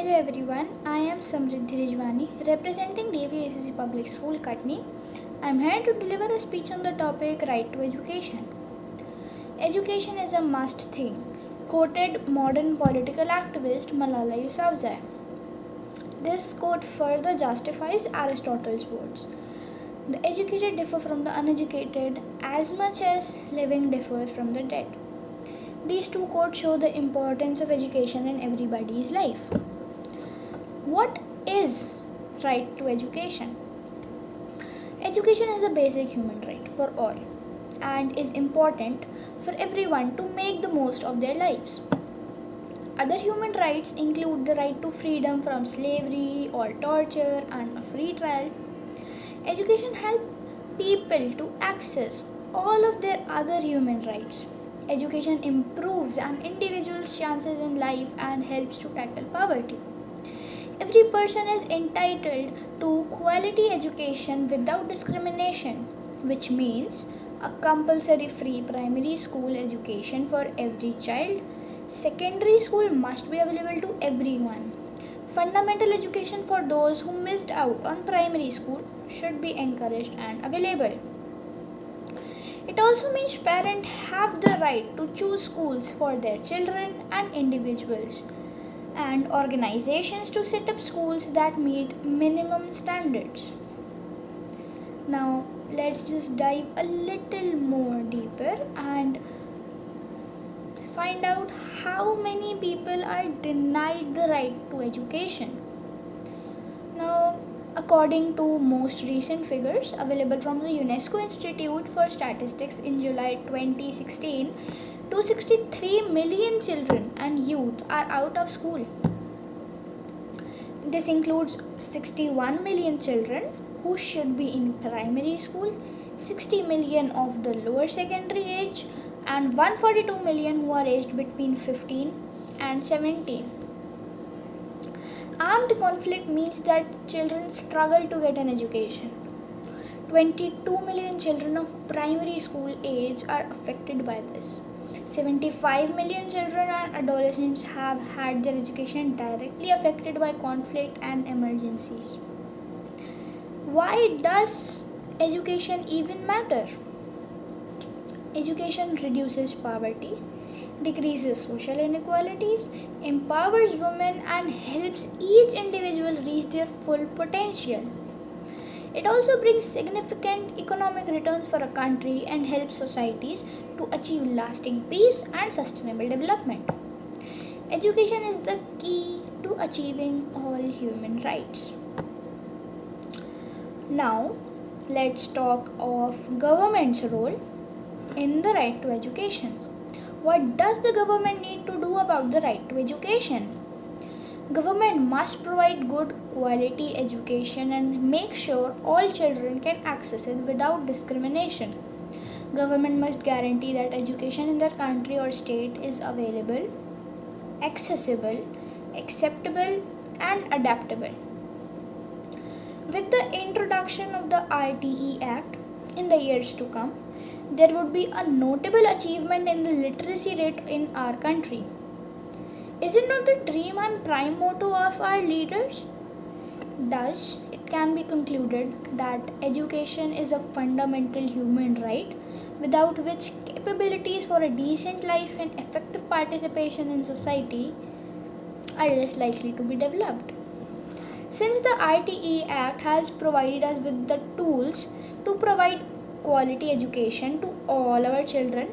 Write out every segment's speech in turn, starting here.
Hello everyone, I am Samriddhi Rijwani representing Devi ACC Public School, Katni. I am here to deliver a speech on the topic Right to Education. Education is a must thing, quoted modern political activist Malala Yousafzai. This quote further justifies Aristotle's words. The educated differ from the uneducated as much as living differs from the dead. These two quotes show the importance of education in everybody's life. What is right to education? Education is a basic human right for all and is important for everyone to make the most of their lives. Other human rights include the right to freedom from slavery or torture and a free trial. Education helps people to access all of their other human rights. Education improves an individual's chances in life and helps to tackle poverty. Every person is entitled to quality education without discrimination, which means a compulsory free primary school education for every child. Secondary school must be available to everyone. Fundamental education for those who missed out on primary school should be encouraged and available. It also means parents have the right to choose schools for their children and individuals, and organizations to set up schools that meet minimum standards. Now, let's just dive a little more deeper and find out how many people are denied the right to education. Now, according to most recent figures available from the UNESCO Institute for Statistics in July 2016, 263 million children and youth are out of school. This includes 61 million children who should be in primary school, 60 million of the lower secondary age, and 142 million who are aged between 15 and 17. Armed conflict means that children struggle to get an education. 22 million children of primary school age are affected by this. 75 million children and adolescents have had their education directly affected by conflict and emergencies. Why does education even matter? Education reduces poverty, decreases social inequalities, empowers women, and helps each individual reach their full potential. It also brings significant economic returns for a country and helps societies to achieve lasting peace and sustainable development. Education is the key to achieving all human rights. Now, let's talk of government's role in the right to education. What does the government need to do about the right to education? Government must provide good quality education and make sure all children can access it without discrimination. Government must guarantee that education in their country or state is available, accessible, acceptable, and adaptable. With the introduction of the RTE Act in the years to come, there would be a notable achievement in the literacy rate in our country. Is it not the dream and prime motto of our leaders? Thus, it can be concluded that education is a fundamental human right without which capabilities for a decent life and effective participation in society are less likely to be developed. Since the RTE Act has provided us with the tools to provide quality education to all our children,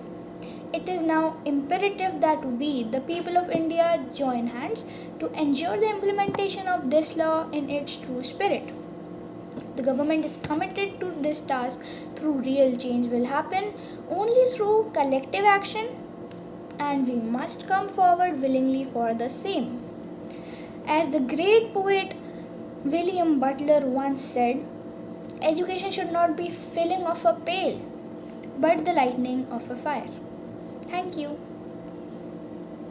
it is now imperative that we, the people of India, join hands to ensure the implementation of this law in its true spirit. The government is committed to this task through real change will happen only through collective action, and we must come forward willingly for the same. As the great poet William Butler once said, education should not be filling of a pail, but the lighting of a fire. Thank you.